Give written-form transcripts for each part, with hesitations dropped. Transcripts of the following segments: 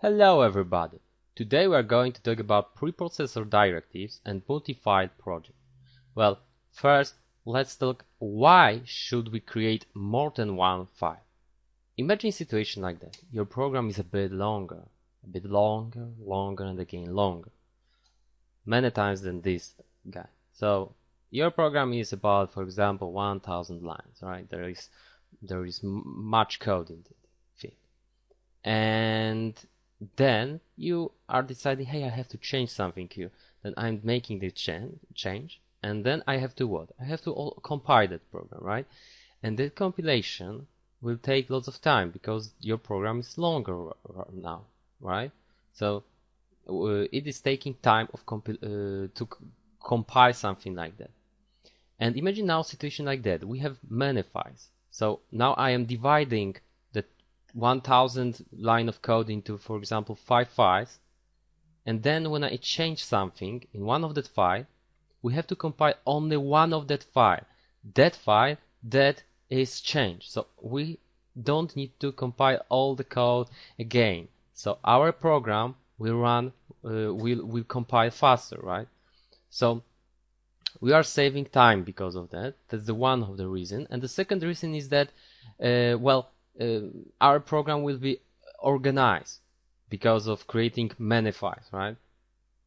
Hello everybody! Today we are going to talk about preprocessor directives and multi-file project. Well, first let's talk why should we create more than one file. Imagine a situation like that. Your program is a bit longer, and again longer. Many times than this guy. So your program is about, for example, 1000 lines, right? There is much code in it. And then you are deciding, hey, I have to change something here. Then I'm making the change, and then I have to what? I have to compile that program, right? And that compilation will take lots of time because your program is longer now, right? So it is taking time of to compile something like that. And imagine now a situation like that. We have many files. So now I am dividing 1000 line of code into, for example, 5 files, and then when I change something in one of that file, we have to compile only one of that file that is changed. So we don't need to compile all the code again. So our program will run will compile faster, right? So we are saving time because of that. That's the one of the reason. And the second reason is that our program will be organized because of creating many files, right?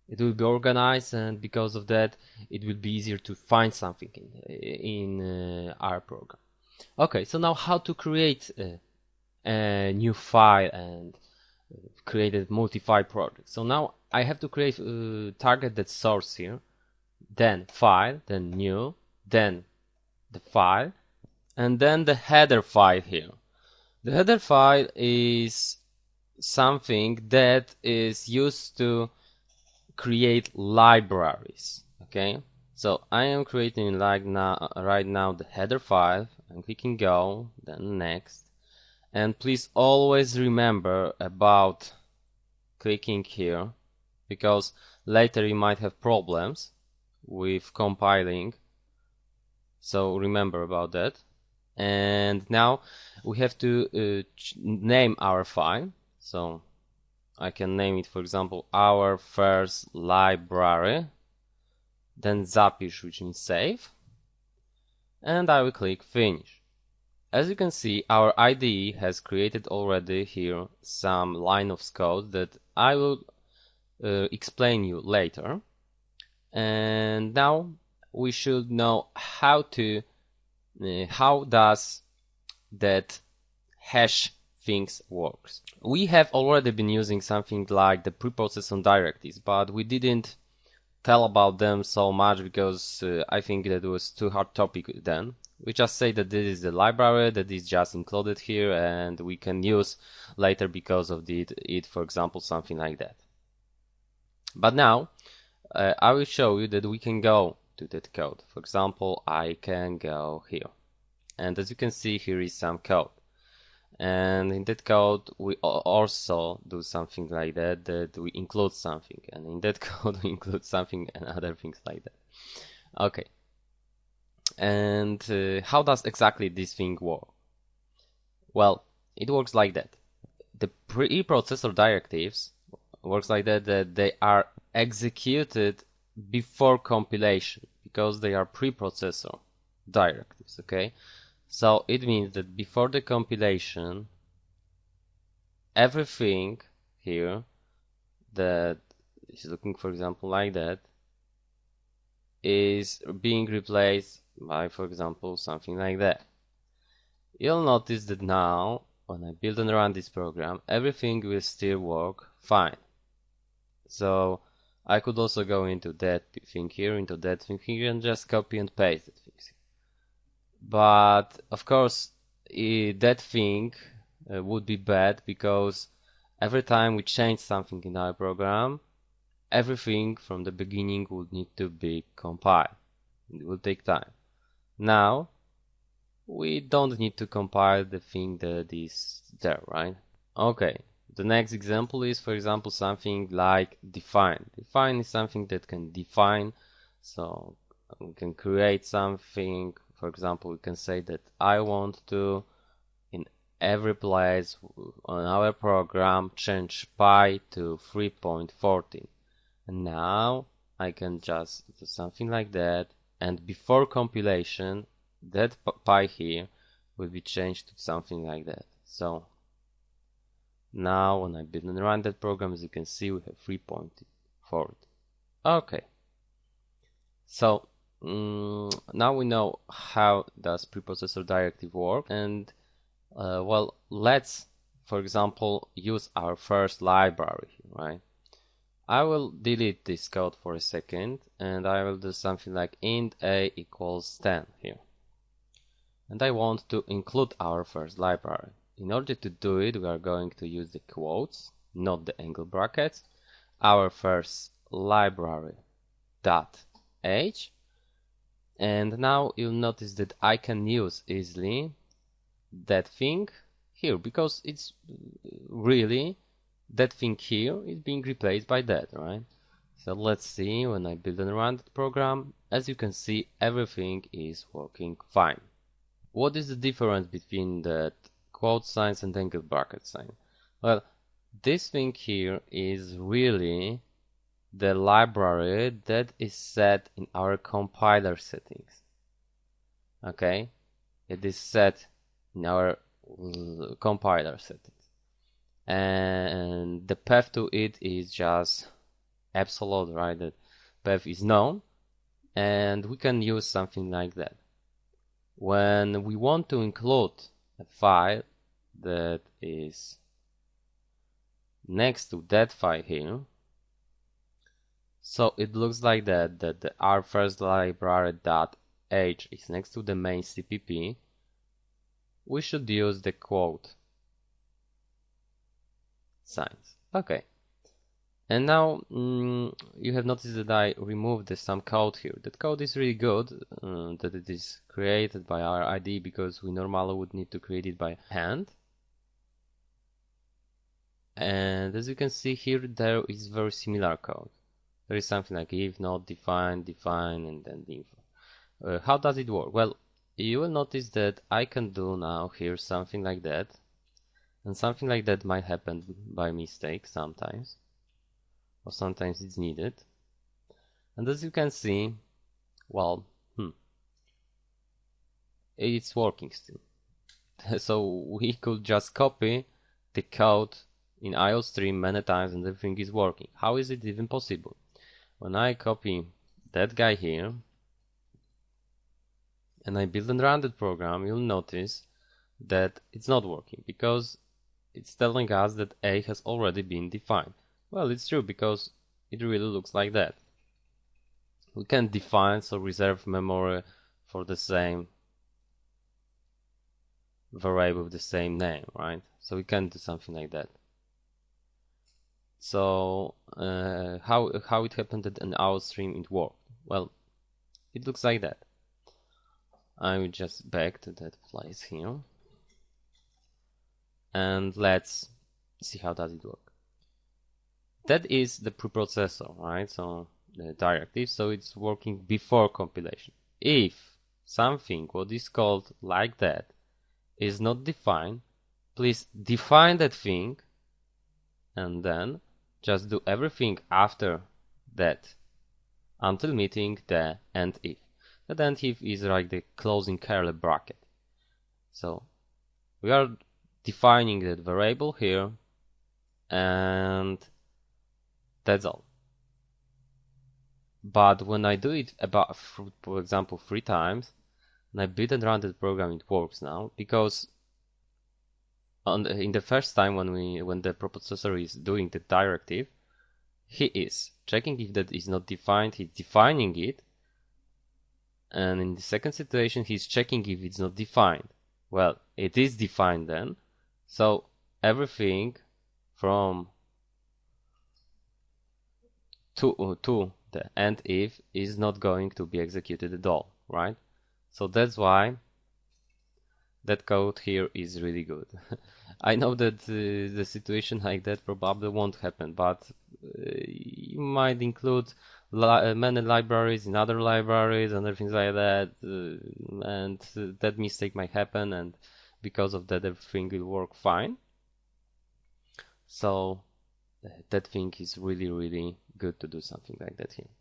It will be organized, and because of that it will be easier to find something in our program. Okay, so now how to create a new file and create a multi-file project. So now I have to create target that source here, then file, then new, then the file, and then the header file here. The header file is something that is used to create libraries. Okay, so I am creating right now the header file. I'm clicking go, then next, and please always remember about clicking here, because later you might have problems with compiling. So remember about that. And now we have to name our file. So I can name it, for example, our first library, then zapisz, which means save, and I will click finish. As you can see, our IDE has created already here some line of code that I will explain you later. And now we should know how does that hash things works. We have already been using something like the preprocessor directives, but we didn't tell about them so much because I think that was too hard topic then. We just say that this is the library that is just included here and we can use later because of it, for example, something like that. But now I will show you that we can go to that code. For example, I can go here, and as you can see, here is some code, and in that code we also do something like that we include something, and in that code we include something and other things like that. Okay, and how does exactly this thing work? Well, it works like that. The preprocessor directives works like that they are executed before compilation because they are preprocessor directives. Okay, so it means that before the compilation, everything here that is looking, for example, like that, is being replaced by, for example, something like that. You'll notice that now when I build and run this program, everything will still work fine. So I could also go into that thing here, into that thing here, and just copy and paste that thing. But of course, that thing would be bad because every time we change something in our program, everything from the beginning would need to be compiled. It will take time. Now, we don't need to compile the thing that is there, right? Okay. The next example is, for example, something like define. Define is something that can define. So we can create something. For example, we can say that I want to, in every place on our program change pi to 3.14. And now I can just do something like that, and before compilation that pi here will be changed to something like that. So now when I build and run that program, as you can see, we have 3.4. Okay, so now we know how does preprocessor directive work, and well, let's, for example, use our first library, right? I will delete this code for a second, and I will do something like int a equals 10 here. And I want to include our first library. In order to do it, we are going to use the quotes, not the angle brackets. Our first library dot h, and now you'll notice that I can use easily that thing here, because it's really that thing here is being replaced by that, right? So let's see, when I build and run the program, as you can see, everything is working fine. What is the difference between that quote signs and angle bracket sign? Well, this thing here is really the library that is set in our compiler settings. Okay, it is set in our compiler settings, and the path to it is just absolute, right? The path is known, and we can use something like that. When we want to include a file that is next to that file here, so it looks like that our first library.h is next to the main CPP, we should use the quote signs. Okay. And now you have noticed that I removed some code here. That code is really good, that it is created by our IDE, because we normally would need to create it by hand. And as you can see here, there is very similar code. There is something like if, not, define, and then the info. How does it work? Well, you will notice that I can do now here something like that, and something like that might happen by mistake sometimes, or sometimes it's needed. And as you can see, well, it's working still. So we could just copy the code in IOStream many times and everything is working. How is it even possible? When I copy that guy here and I build and run that program, you'll notice that it's not working, because it's telling us that A has already been defined. Well, it's true, because it really looks like that. We can define, so reserve memory for the same variable with the same name, right? So we can do something like that. So how it happened that in our stream it worked? Well, it looks like that. I will just back to that place here, and let's see how does it work. That is the preprocessor, right? So the directive, so it's working before compilation. If something what is called like that is not defined, please define that thing and then just do everything after that until meeting the end if. That end if is like the closing curly bracket. So we are defining that variable here, and that's all. But when I do it about, for example, 3 times, and I build and run that program, it works now, because in the first time when the preprocessor is doing the directive, he is checking if that is not defined, he's defining it, and in the second situation he's checking if it's not defined. Well, it is defined then, so everything from to the end if is not going to be executed at all, right? So that's why that code here is really good. I know that the situation like that probably won't happen, but you might include many libraries in other libraries and things like that, and that mistake might happen, and because of that everything will work fine. So that thing is really good to do something like that here.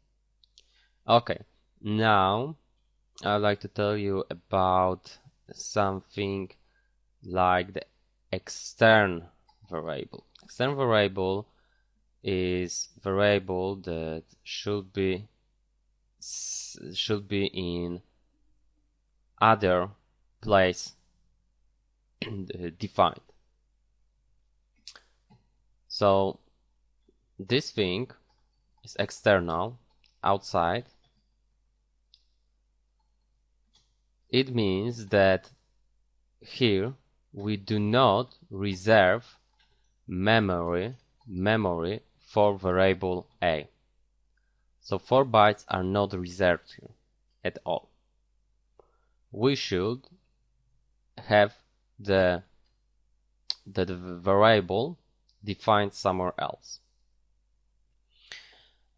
Okay, now I'd like to tell you about something like the extern variable. Extern variable is variable that should be in other place defined. So this thing is external, outside. It means that here we do not reserve memory for variable a. So 4 bytes are not reserved here at all. We should have the variable defined somewhere else.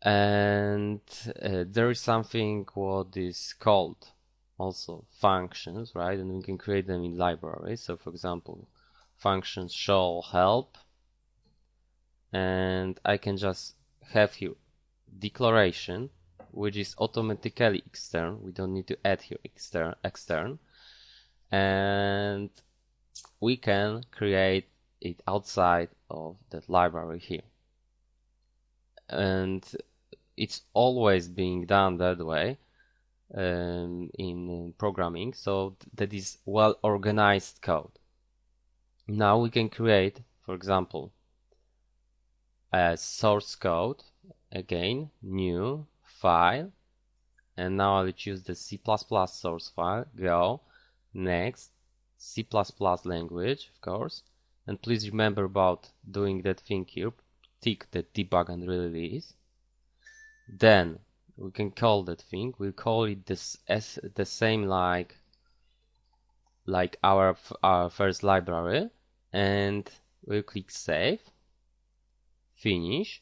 And there is something what is called also functions, right? And we can create them in libraries. So for example, functions show help, and I can just have here declaration, which is automatically extern. We don't need to add here extern, and we can create it outside of that library here. And it's always being done that way in programming, so that is well organized code. Now we can create, for example, a source code, again, new file, and now I'll choose the C++ source file, go, next, C++ language, of course, and please remember about doing that thing here, tick the debug and release. Then we can call that thing, we'll call it this as the same like our first library, and we'll click save, finish,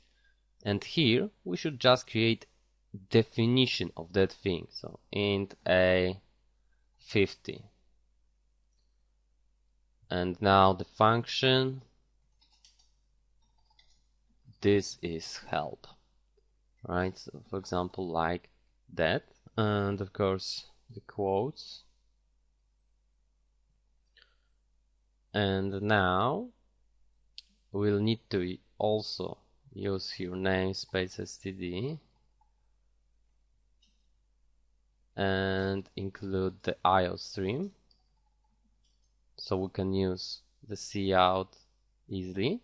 and here we should just create definition of that thing. So int a 50, and now the function, this is help, right? So for example, like that, and of course the quotes. And now we'll need to also use here namespace std and include the IO stream, so we can use the cout easily.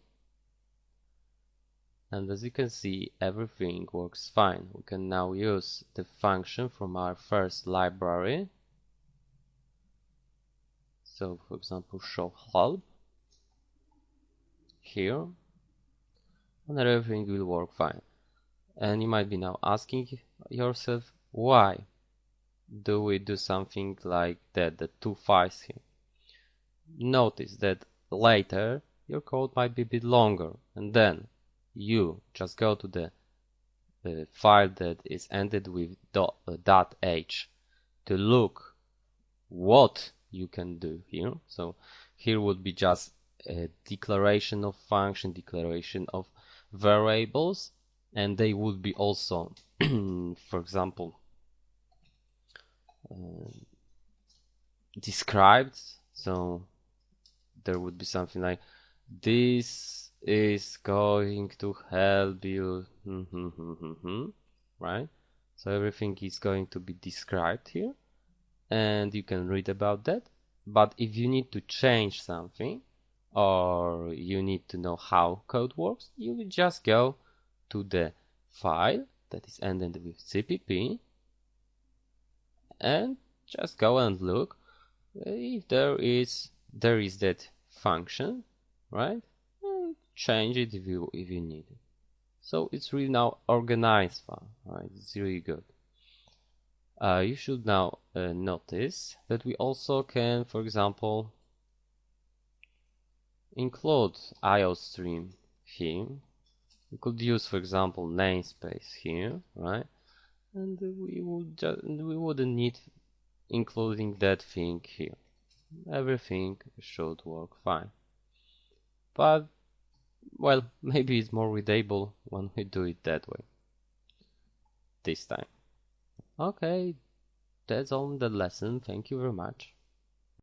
And as you can see, everything works fine. We can now use the function from our first library. So for example, show help here, and everything will work fine. And you might be now asking yourself, why do we do something like that, the 2 files here? Notice that later your code might be a bit longer, and then you just go to the file that is ended with .h to look what you can do here. So here would be just a declaration of function, declaration of variables, and they would be also for example described. So there would be something like, this is going to help you, right? So everything is going to be described here, and you can read about that. But if you need to change something, or you need to know how code works, you will just go to the file that is ended with cpp and just go and look if there is that function, right? And change it if you need it. So it's really now organized file, right? It's really good. You should now notice that we also can, for example, include IO stream here. We could use, for example, namespace here, right? And we wouldn't need including that thing here. everything should work fine. But, well, maybe it's more readable when we do it that way this time. Okay, that's all in the lesson. Thank you very much.